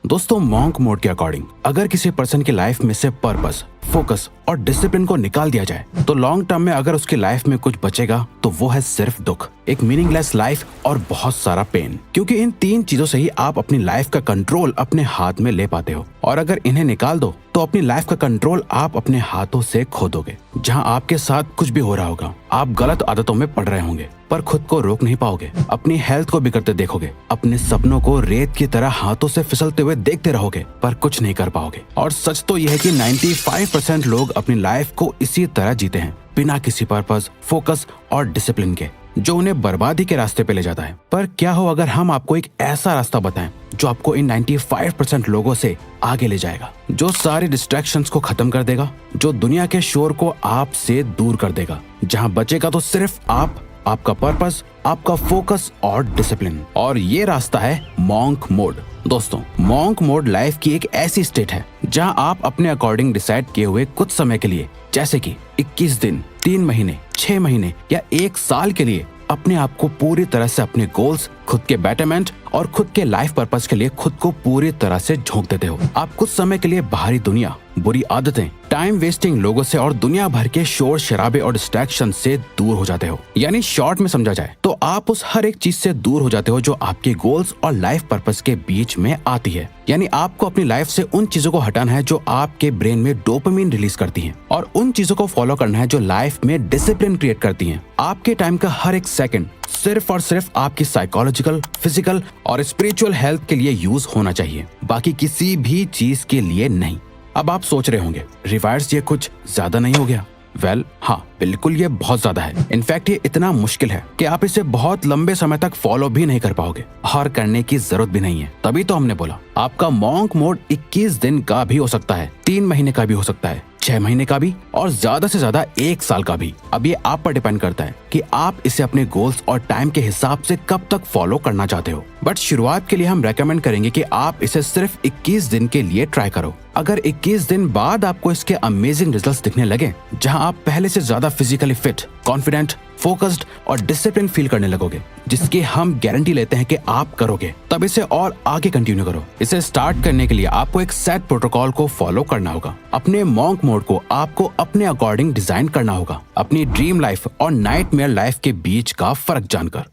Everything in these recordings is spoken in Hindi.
दोस्तों, मॉन्क मोड के अकॉर्डिंग अगर किसी पर्सन की लाइफ में से पर्पस, फोकस और डिसिप्लिन को निकाल दिया जाए तो लॉन्ग टर्म में अगर उसकी लाइफ में कुछ बचेगा तो वो है सिर्फ दुख, एक मीनिंगलेस लाइफ और बहुत सारा पेन। क्योंकि इन तीन चीजों से ही आप अपनी लाइफ का कंट्रोल अपने हाथ में ले पाते हो, और अगर इन्हें निकाल दो तो अपनी लाइफ का कंट्रोल आप अपने हाथों से खो दोगे। जहां आपके साथ कुछ भी हो रहा होगा, आप गलत आदतों में पड़ रहे होंगे पर खुद को रोक नहीं पाओगे, अपनी हेल्थ को बिगड़ते देखोगे, अपने सपनों को रेत की तरह हाथों से फिसलते हुए देखते रहोगे पर कुछ नहीं कर पाओगे। और सच तो यह है कि 95% लोग अपनी लाइफ को इसी तरह जीते हैं, बिना किसी पर्पस, फोकस और डिसिप्लिन के, जो उन्हें बर्बादी के रास्ते पे ले जाता है। पर क्या हो अगर हम आपको एक ऐसा रास्ता बताएं जो आपको इन 95% लोगों से आगे ले जाएगा, जो सारे डिस्ट्रैक्शंस को खत्म कर देगा, जो दुनिया के शोर को आपसे दूर कर देगा, जहां बचेगा तो सिर्फ आप, आपका पर्पस, आपका फोकस और डिसिप्लिन। और ये रास्ता है मॉन्क मोड। दोस्तों, मॉन्क मोड लाइफ की एक ऐसी स्टेट है जहां आप अपने अकॉर्डिंग डिसाइड किए हुए कुछ समय के लिए, जैसे कि 21 दिन, 3 महीने, 6 महीने या 1 साल के लिए अपने आप को पूरी तरह से अपने गोल्स, खुद के बेटरमेंट और खुद के लाइफ पर्पस के लिए खुद को पूरी तरह से झोंक देते हो। आप कुछ समय के लिए बाहरी दुनिया, बुरी आदतें, टाइम वेस्टिंग लोगों से और दुनिया भर के शोर शराबे और डिस्ट्रैक्शन से दूर हो जाते हो। यानी शॉर्ट में समझा जाए तो आप उस हर एक चीज से दूर हो जाते हो जो आपके गोल्स और लाइफ पर्पस के बीच में आती है। यानी आपको अपनी लाइफ से उन चीजों को हटाना है जो आपके ब्रेन में डोपामिन रिलीज करती हैं, और उन चीजों को फॉलो करना है जो लाइफ में डिसिप्लिन क्रिएट करती हैं। आपके टाइम का हर एक सेकंड सिर्फ और सिर्फ आपकी साइकोलॉजिकल, फिजिकल और स्पिरिचुअल हेल्थ के लिए यूज होना चाहिए, बाकी किसी भी चीज के लिए नहीं। अब आप सोच रहे होंगे, रिवायर्स ये कुछ ज्यादा नहीं हो गया? वेल, हाँ, बिल्कुल ये बहुत ज्यादा है। इनफैक्ट ये इतना मुश्किल है कि आप इसे बहुत लंबे समय तक फॉलो भी नहीं कर पाओगे, और करने की जरूरत भी नहीं है। तभी तो हमने बोला आपका मॉन्क मोड 21 दिन का भी हो सकता है, 3 महीने का भी हो सकता है, 6 महीने का भी, और ज्यादा से ज्यादा 1 साल का भी। अब ये आप पर डिपेंड करता है कि आप इसे अपने गोल्स और टाइम के हिसाब से कब तक फॉलो करना चाहते हो। बट शुरुआत के लिए हम रेकमेंड करेंगे कि आप इसे सिर्फ 21 दिन के लिए ट्राई करो। अगर 21 दिन बाद आपको इसके अमेजिंग रिजल्ट्स दिखने लगे, जहां आप पहले से ज्यादा फिजिकली फिट, कॉन्फिडेंट, फोकस्ड और डिसिप्लिन फील करने लगोगे, जिसकी हम गारंटी लेते हैं कि आप करोगे, तब इसे और आगे कंटिन्यू करो। इसे स्टार्ट करने के लिए आपको एक सेट प्रोटोकॉल को फॉलो करना होगा। अपने मॉन्क मोड को आपको अपने अकॉर्डिंग डिजाइन करना होगा, अपनी ड्रीम लाइफ और नाइटमेयर लाइफ के बीच का फर्क जानकर।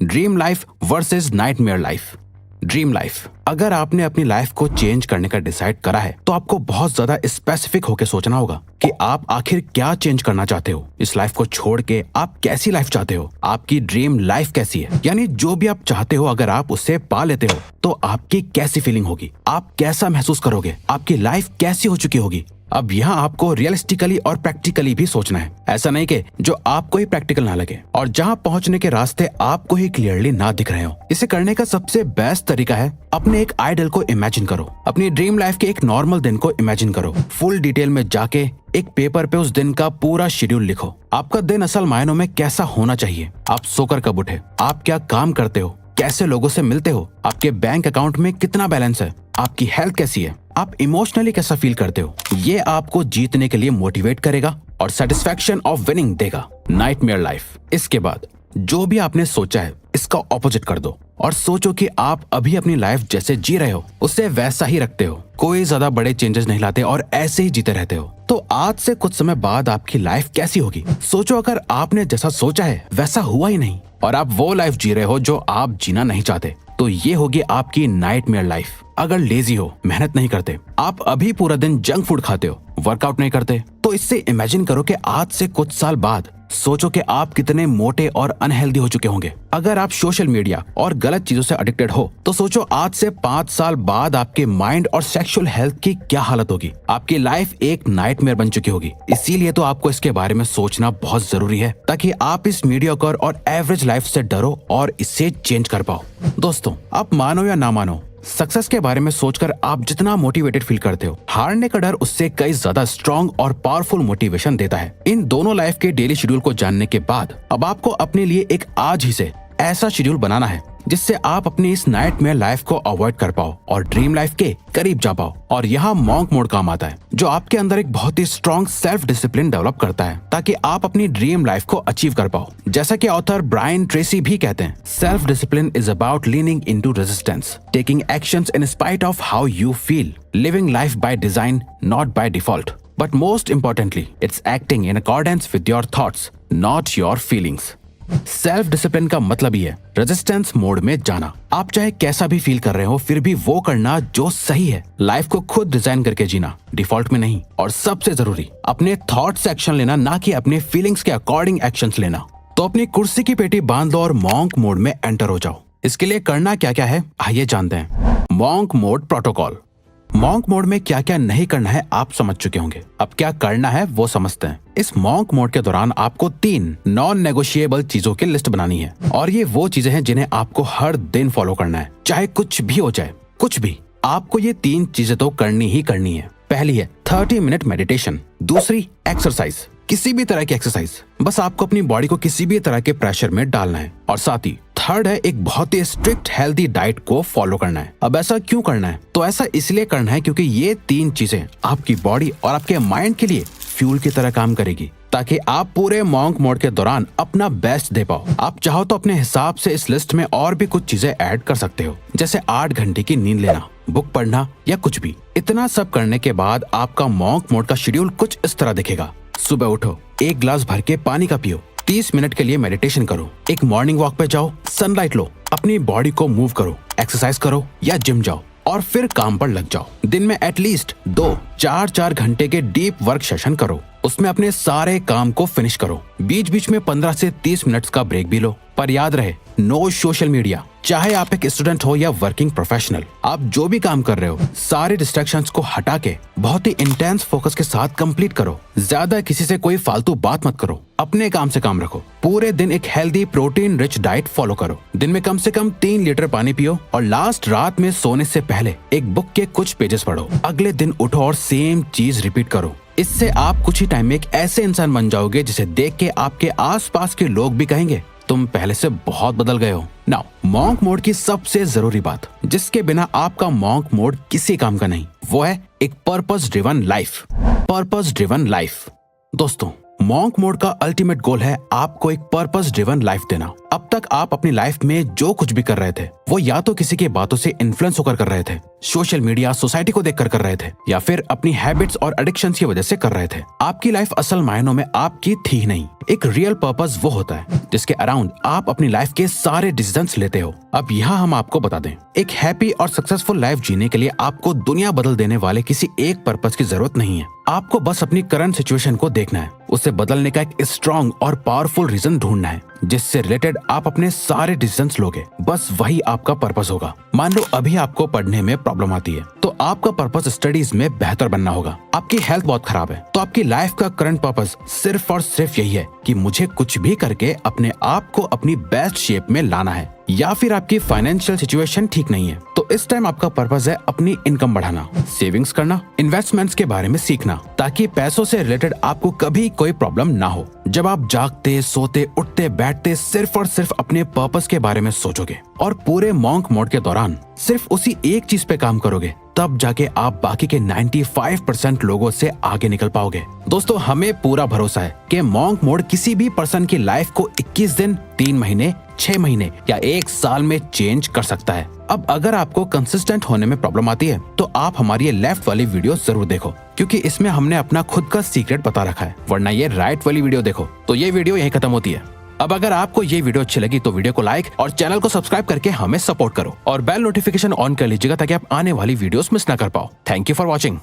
Dream life versus nightmare life. Dream life, अगर आपने अपनी लाइफ को चेंज करने का डिसाइड करा है तो आपको बहुत ज्यादा स्पेसिफिक होकर सोचना होगा कि आप आखिर क्या चेंज करना चाहते हो। इस लाइफ को छोड़ के आप कैसी लाइफ चाहते हो, आपकी ड्रीम लाइफ कैसी है। यानी जो भी आप चाहते हो, अगर आप उसे पा लेते हो तो आपकी कैसी फीलिंग होगी, आप कैसा महसूस करोगे, आपकी लाइफ कैसी हो चुकी होगी। अब यहाँ आपको रियलिस्टिकली और प्रैक्टिकली भी सोचना है। ऐसा नहीं कि जो आपको ही प्रैक्टिकल ना लगे और जहाँ पहुँचने के रास्ते आपको ही क्लियरली ना दिख रहे हो। इसे करने का सबसे बेस्ट तरीका है, अपने एक आइडल को इमेजिन करो। अपनी ड्रीम लाइफ के एक नॉर्मल दिन को इमेजिन करो। फुल डिटेल में जाके एक पेपर पे उस दिन का पूरा शेड्यूल लिखो। आपका दिन असल मायनों में कैसा होना चाहिए। आप सोकर कब उठे, आप क्या काम करते हो, कैसे लोगों से मिलते हो, आपके बैंक अकाउंट में कितना बैलेंस है, आपकी हेल्थ कैसी है, आप इमोशनली कैसा फील करते हो। ये आपको जीतने के लिए मोटिवेट करेगा और सेटिस्फैक्शन ऑफ विनिंग देगा। Nightmare life. इसके बाद जो भी आपने सोचा है इसका ऑपोजिट कर दो और सोचो कि आप अभी अपनी लाइफ जैसे जी रहे हो उसे वैसा ही रखते हो, कोई ज्यादा बड़े चेंजेस नहीं लाते और ऐसे ही जीते रहते हो। तो आज से कुछ समय बाद आपकी लाइफ कैसी होगी। सोचो अगर आपने जैसा सोचा है वैसा हुआ ही नहीं और आप वो लाइफ जी रहे हो जो आप जीना नहीं चाहते, तो ये होगी आपकी नाइटमेयर लाइफ। अगर लेजी हो, मेहनत नहीं करते, आप अभी पूरा दिन जंक फूड खाते हो, वर्कआउट नहीं करते, तो इससे इमेजिन करो कि आज से कुछ साल बाद सोचो कि आप कितने मोटे और अनहेल्दी हो चुके होंगे। अगर आप सोशल मीडिया और गलत चीजों से एडिक्टेड हो तो सोचो आज से 5 साल बाद आपके माइंड और सेक्सुअल हेल्थ की क्या हालत होगी। आपकी लाइफ एक नाइटमेयर बन चुकी होगी। इसीलिए तो आपको इसके बारे में सोचना बहुत जरूरी है ताकि आप इस मीडियोकर और एवरेज लाइफ से डरो और इसे चेंज कर पाओ। दोस्तों, आप मानो या ना मानो, सक्सेस के बारे में सोचकर आप जितना मोटिवेटेड फील करते हो, हारने का डर उससे कई ज्यादा स्ट्रॉन्ग और पावरफुल मोटिवेशन देता है। इन दोनों लाइफ के डेली शेड्यूल को जानने के बाद अब आपको अपने लिए एक आज ही से ऐसा शेड्यूल बनाना है जिससे आप अपनी इस नाइटमेयर लाइफ को अवॉइड कर पाओ और ड्रीम लाइफ के करीब जा पाओ। और यहाँ मॉन्क मोड काम आता है, जो आपके अंदर एक बहुत ही स्ट्रॉन्ग सेल्फ डिसिप्लिन डेवलप करता है ताकि आप अपनी ड्रीम लाइफ को अचीव कर पाओ। जैसा कि ऑथर ब्रायन ट्रेसी भी कहते हैं, self discipline is about leaning into resistance, taking actions in spite of how you feel, living life by design not by default, but most importantly it's acting in accordance with your thoughts not your feelings. Self discipline का मतलब ही है रेजिस्टेंस मोड में जाना। आप चाहे कैसा भी फील कर रहे हो, फिर भी वो करना जो सही है। लाइफ को खुद डिजाइन करके जीना, डिफॉल्ट में नहीं। और सबसे जरूरी, अपने थॉट्स से एक्शन लेना, ना कि अपने फीलिंग्स के अकॉर्डिंग एक्शंस लेना। तो अपनी कुर्सी की पेटी बांध लो और मॉन्क मोड में एंटर हो जाओ। इसके लिए करना क्या क्या है, आइए जानते हैं। Monk mode protocol. Monk mode में क्या क्या नहीं करना है आप समझ चुके होंगे। अब क्या करना है वो समझते हैं। इस मॉन्क मोड के दौरान आपको 3 नॉन नेगोशिएबल चीजों की लिस्ट बनानी है, और ये वो चीजें हैं जिन्हें आपको हर दिन फॉलो करना है, चाहे कुछ भी हो जाए। कुछ भी, आपको ये 3 चीजें तो करनी ही करनी है। पहली है 30 मिनट मेडिटेशन। दूसरी, एक्सरसाइज, किसी भी तरह की एक्सरसाइज, बस आपको अपनी बॉडी को किसी भी तरह के प्रेशर में डालना है। और साथ ही थर्ड है एक बहुत ही स्ट्रिक्ट हेल्दी डाइट को फॉलो करना है। अब ऐसा क्यों करना है? तो ऐसा इसलिए करना है क्योंकि ये 3 चीजें आपकी बॉडी और आपके माइंड के लिए फ्यूल की तरह काम करेगी, ताकि आप पूरे मॉन्क मोड के दौरान अपना बेस्ट दे पाओ। आप चाहो तो अपने हिसाब से इस लिस्ट में और भी कुछ चीजें ऐड कर सकते हो, जैसे 8 घंटे की नींद लेना, बुक पढ़ना या कुछ भी। इतना सब करने के बाद आपका मॉन्क मोड का शेड्यूल कुछ इस तरह दिखेगा। सुबह उठो, 1 गिलास भर के पानी का पियो, 30 मिनट के लिए मेडिटेशन करो, एक मॉर्निंग वॉक पे जाओ, सनलाइट लो, अपनी बॉडी को मूव करो, एक्सरसाइज करो या जिम जाओ, और फिर काम पर लग जाओ। दिन में एटलीस्ट 2-4 घंटे के डीप वर्क सेशन करो, उसमें अपने सारे काम को फिनिश करो। बीच बीच में 15 से 30 मिनट्स का ब्रेक भी लो, पर याद रहे, नो सोशल मीडिया। चाहे आप एक स्टूडेंट हो या वर्किंग प्रोफेशनल, आप जो भी काम कर रहे हो, सारे डिस्ट्रैक्शंस को हटा के बहुत ही इंटेंस फोकस के साथ कंप्लीट करो। ज्यादा किसी से कोई फालतू बात मत करो, अपने काम से काम रखो। पूरे दिन एक healthy protein rich diet follow करो। दिन में कम से कम 3 लीटर पानी पियो, और लास्ट रात में सोने से पहले एक बुक के कुछ पेजेस पढ़ो। अगले दिन उठो और सेम चीज रिपीट करो। इससे आप कुछ ही टाइम में एक ऐसे इंसान बन जाओगे जिसे देख के आपके आसपास के लोग भी कहेंगे तुम पहले से बहुत बदल गए हो। नाउ, मॉन्क मोड की सबसे जरूरी बात, जिसके बिना आपका मॉन्क मोड किसी काम का नहीं, वो है एक purpose driven life. Purpose driven life. दोस्तों, मॉन्क मोड का अल्टीमेट गोल है आपको एक पर्पस ड्रिवन लाइफ देना। अब तक आप अपनी लाइफ में जो कुछ भी कर रहे थे, वो या तो किसी की बातों से इन्फ्लुएंस होकर कर रहे थे, सोशल मीडिया, सोसाइटी को देखकर कर रहे थे, या फिर अपनी हैबिट्स और एडिक्शंस की वजह से कर रहे थे। आपकी लाइफ असल मायनों में आपकी थी ही नहीं। एक रियल पर्पस वो होता है जिसके अराउंड आप अपनी लाइफ के सारे डिसीजंस लेते हो। अब यहाँ हम आपको बता दें, एक हैप्पी और सक्सेसफुल लाइफ जीने के लिए आपको दुनिया बदल देने वाले किसी एक पर्पस की जरूरत नहीं है। आपको बस अपनी करंट सिचुएशन को देखना है, उसे बदलने का एक स्ट्रॉन्ग और पावरफुल रीजन ढूंढना है जिससे रिलेटेड आप अपने सारे डिसीजंस लोगे। बस वही आपका पर्पस होगा। मान लो अभी आपको पढ़ने में प्रॉब्लम आती है, तो आपका पर्पस स्टडीज में बेहतर बनना होगा। आपकी हेल्थ बहुत खराब है, तो आपकी लाइफ का करंट पर्पस सिर्फ और सिर्फ यही है कि मुझे कुछ भी करके अपने आप को अपनी बेस्ट शेप में लाना है। या फिर आपकी फाइनेंशियल सिचुएशन ठीक नहीं है, तो इस टाइम आपका पर्पस है अपनी इनकम बढ़ाना, सेविंग्स करना, इन्वेस्टमेंट्स के बारे में सीखना, ताकि पैसों से रिलेटेड आपको कभी कोई प्रॉब्लम ना हो। जब आप जागते, सोते, उठते, बैठते सिर्फ और सिर्फ अपने पर्पस के बारे में सोचोगे और पूरे मॉन्क मोड के दौरान सिर्फ उसी एक चीज पे काम करोगे, तब जाके आप बाकी के 95% लोगों से आगे निकल पाओगे। दोस्तों, हमें पूरा भरोसा है कि मॉन्क मोड किसी भी पर्सन की लाइफ को 21 दिन, 3 महीने, 6 महीने या 1 साल में चेंज कर सकता है। अब अगर आपको कंसिस्टेंट होने में प्रॉब्लम आती है, तो आप हमारी ये लेफ्ट वाली वीडियो जरूर देखो, क्योंकि इसमें हमने अपना खुद का सीक्रेट बता रखा है। वरना ये राइट वाली वीडियो देखो, तो ये वीडियो यहीं खत्म होती है। अब अगर आपको ये वीडियो अच्छी लगी तो वीडियो को लाइक और चैनल को सब्सक्राइब करके हमें सपोर्ट करो, और बेल नोटिफिकेशन ऑन कर लीजिएगा ताकि आप आने वाली वीडियोस मिस ना कर पाओ। Thank you for watching.